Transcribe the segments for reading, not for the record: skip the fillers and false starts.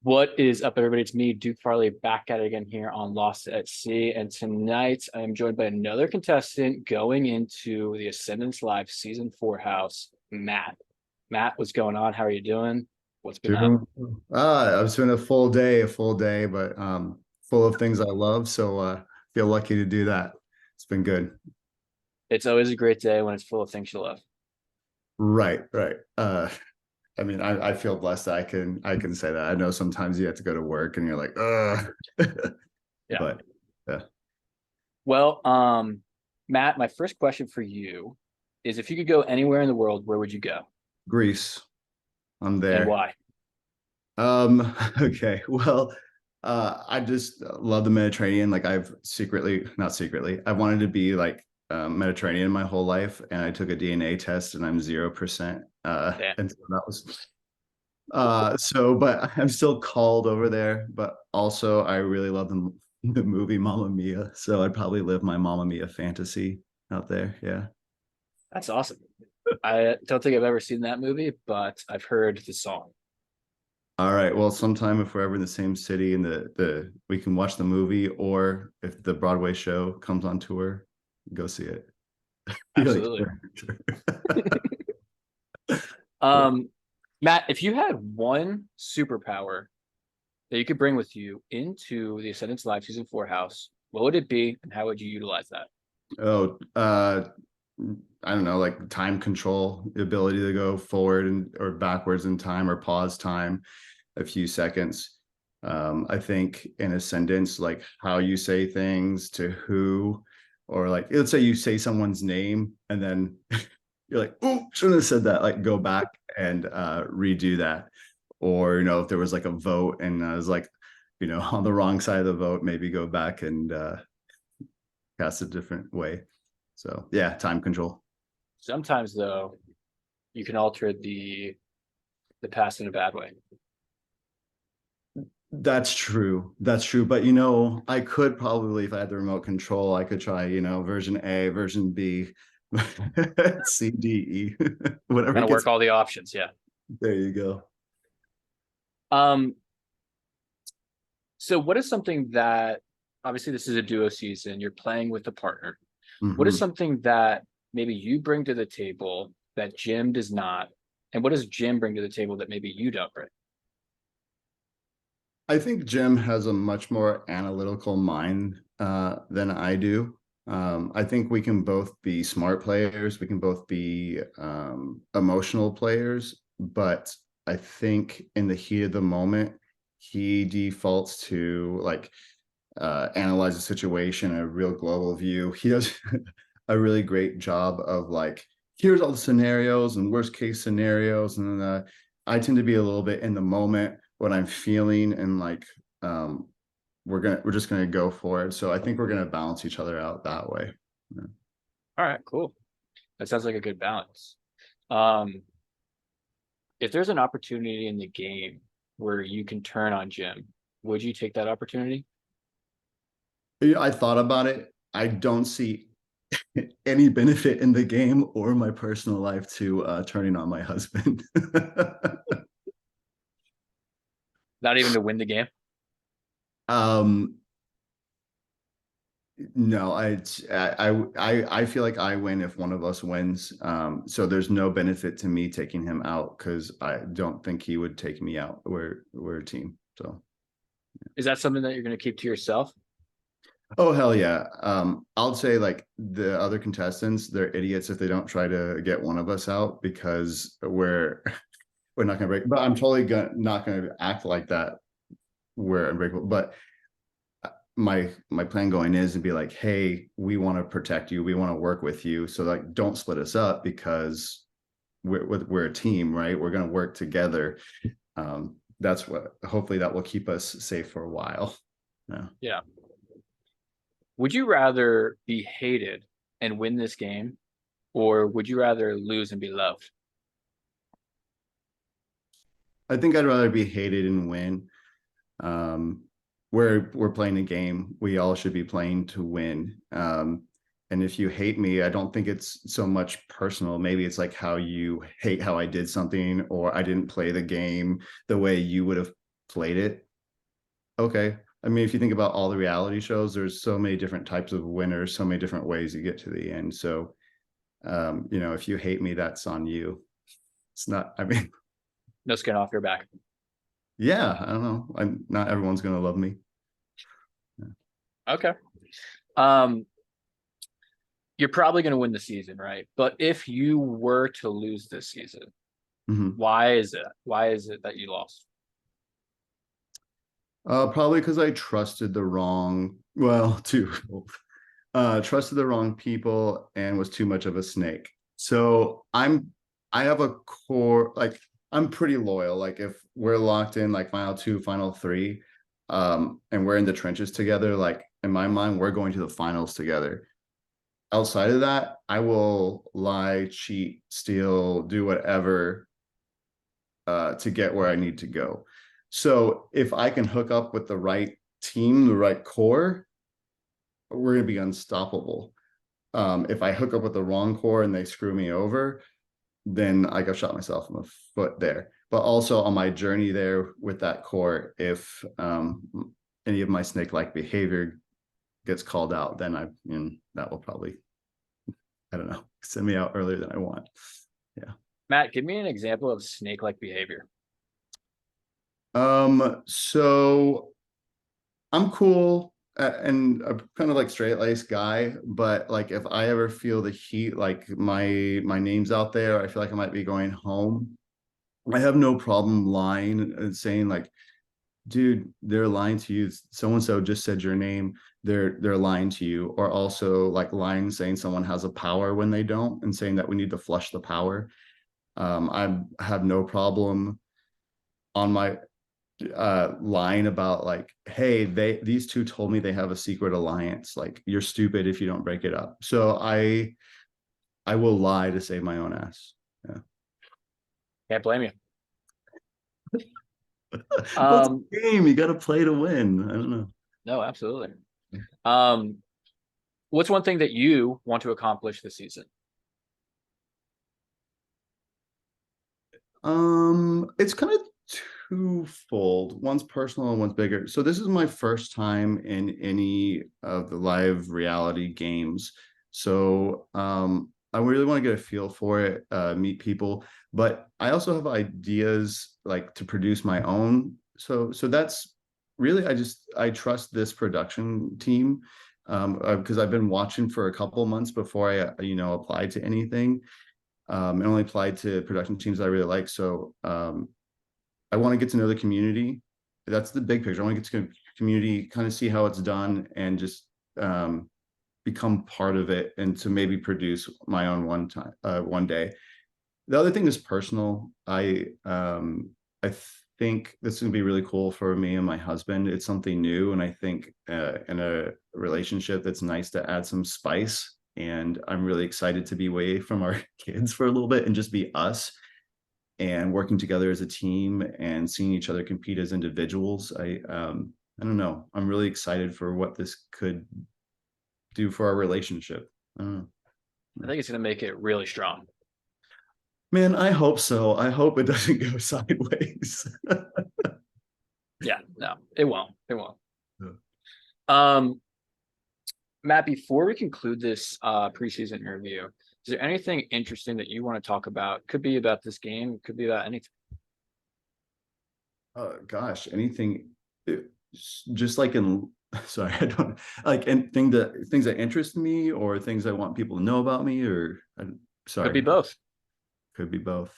What is up, everybody? It's me, Duke Farley, back at it again here on Lost at Sea. And tonight I am joined by another contestant going into the Ascendance Live Season 4 house, Matt. Matt, what's going on? How are you doing? What's been up? Doing I've been a full day, but full of things I love. So feel lucky to do that. It's been good. It's always a great day when it's full of things you love. Right, right. I mean, I feel blessed that I can say that. I know sometimes you have to go to work and you're like, Yeah. but yeah. Well, Matt, my first question for you is if you could go anywhere in the world, where would you go Greece, I'm and there. why? Okay. Well, I just love the Mediterranean. Like not secretly, I wanted to be like Mediterranean my whole life, and I took a DNA test, and I'm 0%. Damn. And so that was but I'm still called over there. But also, I really love the movie Mamma Mia, so I'd probably live my Mamma Mia fantasy out there. Yeah. That's awesome. I don't think I've ever seen that movie, but I've heard the song. All right. Well, sometime if we're ever in the same city and the we can watch the movie, or if the Broadway show comes on tour, go see it. You're like, Absolutely. sure, sure. Um, Matt, if you had one superpower that you could bring with you into the Ascendance Live Season 4 house, what would it be and how would you utilize that? Oh, I don't know, like time control, the ability to go forward and or backwards in time or pause time a few seconds. I think in Ascendance, like how you say things to who, or like let's say you say someone's name and then you're like, oh, shouldn't have said that. Like go back and redo that. Or, if there was like a vote and I was like, on the wrong side of the vote, maybe go back and cast a different way. So yeah, time control. Sometimes though, you can alter the past in a bad way. That's true. That's true. But I could probably, if I had the remote control, I could try, version A, version B, C, D, E, whatever Kind of gets. work all the options, yeah. There you go. Um, so what is something that obviously this is a duo season, you're playing with a partner. What is Hmm. something that maybe you bring to the table that Jim does not? And what does Jim bring to the table that maybe you don't bring? I think Jim has a much more analytical mind than I do. I think we can both be smart players. We can both be emotional players. But I think in the heat of the moment, he defaults to like analyze the situation, a real global view. He does a really great job of like, here's all the scenarios and worst case scenarios. And then I tend to be a little bit in the moment, what I'm feeling, and like we're just gonna go for it. So I think we're gonna balance each other out that way. Yeah. All right, cool. That sounds like a good balance. Um, if there's an opportunity in the game where you can turn on Jim, would you take that opportunity? Yeah, I thought about it. I don't see any benefit in the game or my personal life to turning on my husband. Not even to win the game? um, No, I feel like I win if one of us wins. So there's no benefit to me taking him out because I don't think he would take me out. We're a team. So Is that something that you're going to keep to yourself? oh hell yeah. I'll say like the other contestants, they're idiots if they don't try to get one of us out because we're not gonna break. But I'm totally not gonna act like that. We're unbreakable. But my plan going is to be like, hey, we want to protect you, we want to work with you, so like don't split us up because we're a team, right? We're going to work together. That's what hopefully that will keep us safe for a while. Yeah. Yeah. Would you rather be hated and win this game, or would you rather lose and be loved? I think I'd rather be hated and win. um we're playing a game, we all should be playing to win. And if you hate me, I don't think it's so much personal. Maybe it's like how you hate how I did something, or I didn't play the game the way you would have played it. Okay. I mean, if you think about all the reality shows, there's so many different types of winners, so many different ways you get to the end. So, if you hate me, that's on you. It's not, I mean, No skin off your back. yeah, I don't know. I'm not everyone's gonna love me. Okay. Um, you're probably going to win the season, right? But if you were to lose this season, Mhm. why is it? Why is it that you lost? Probably because I trusted the wrong, well, two, trusted the wrong people and was too much of a snake. So I have a core, like I'm pretty loyal. Like if we're locked in like final two, final three, and we're in the trenches together, like in my mind, we're going to the finals together. Outside of that, I will lie, cheat, steal, do whatever to get where I need to go. So if I can hook up with the right team, the right core, we're going to be unstoppable. If I hook up with the wrong core and they screw me over, then I got shot myself in the foot there. But also on my journey there with that core, if any of my snake-like behavior gets called out, then that will probably, I don't know, send me out earlier than I want. Yeah. Matt, give me an example of snake-like behavior. So I'm cool and I'm kind of like straight laced guy, but like if I ever feel the heat, like my name's out there, I feel like I might be going home. I have no problem lying and saying like, dude, they're lying to you. So and so just said your name. They're lying to you. Or also like lying, saying someone has a power when they don't, and saying that we need to flush the power. I have no problem on my line about like, hey, these two told me they have a secret alliance. Like, you're stupid if you don't break it up. So I will lie to save my own ass. Yeah. Can't blame you. Well, it's Um, a game. You got to play to win. I don't know. no, absolutely. Um, what's one thing that you want to accomplish this season? It's kind of twofold. One's personal and one's bigger. So this is my first time in any of the live reality games. So I really want to get a feel for it, meet people, but I also have ideas like to produce my own. So that's really I trust this production team because I've been watching for a couple months before I applied to anything and only applied to production teams that I really like. So I want to get to know the community. That's the big picture. I want to get to community, kind of see how it's done, and just um, become part of it, and to maybe produce my own one day. The other thing is personal. I think this is gonna be really cool for me and my husband. It's something new, and I think in a relationship, that's nice to add some spice. And I'm really excited to be away from our kids for a little bit and just be us and working together as a team and seeing each other compete as individuals. I don't know. I'm really excited for what this could do for our relationship. I don't know. I think it's going to make it really strong. Man, I hope so. I hope it doesn't go sideways. Yeah, no, it won't. It won't. Yeah. Um, Matt, before we conclude this preseason interview, is there anything interesting that you want to talk about? Could be about this game, could be about anything. Gosh, anything just like in sorry, I don't like and things that interest me or things I want people to know about me or Could be sorry, both. could be both.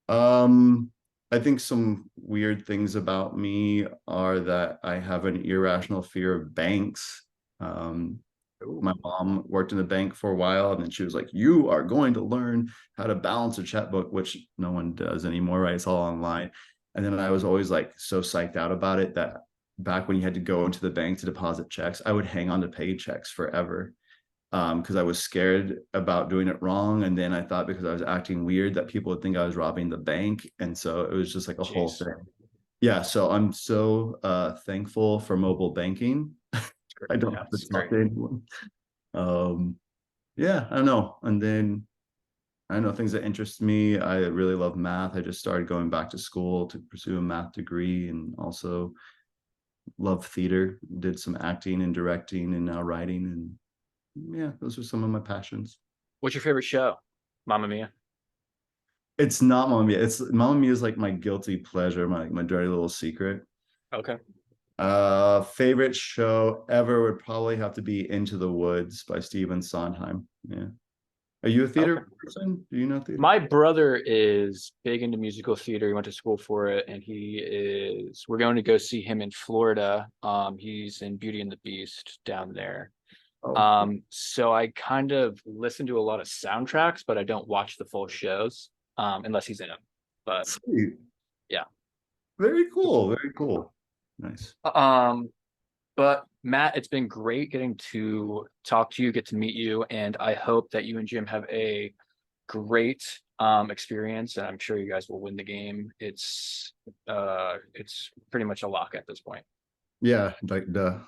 Um, I think some weird things about me are that I have an irrational fear of banks. Um, my Ooh, mom worked in the bank for a while, and then she was like, "You are going to learn how to balance a checkbook," which no one does anymore, right? It's all online. And then I was always like so psyched out about it that back when you had to go into the bank to deposit checks, I would hang on to paychecks forever because I was scared about doing it wrong. And then I thought because I was acting weird that people would think I was robbing the bank. And so it was just like a whole jeez. thing. Yeah. So I'm so thankful for mobile banking. It's great. I don't Yeah, have to it's talk great. to anyone. Um, yeah, I don't know. And then I know things that interest me. I really love math. I just started going back to school to pursue a math degree, and also love theater. Did some acting and directing and now writing, and yeah, those are some of my passions. What's your favorite show? Mamma Mia. It's not Mamma Mia. It's Mamma Mia is like my guilty pleasure, my dirty little secret. Okay. Favorite show ever would probably have to be Into the Woods by Stephen Sondheim. Yeah. Are you a Okay. theater person? Do you know theater? My brother is big into musical theater. He went to school for it, and we're going to go see him in Florida. He's in Beauty and the Beast down there. Oh, cool. So I kind of listen to a lot of soundtracks, but I don't watch the full shows, unless he's in them. But Sweet. yeah. Very cool. Very cool. Nice. Um, but Matt, it's been great getting to talk to you, get to meet you, and I hope that you and Jim have a great experience, and I'm sure you guys will win the game. It's pretty much a lock at this point. Yeah, like duh.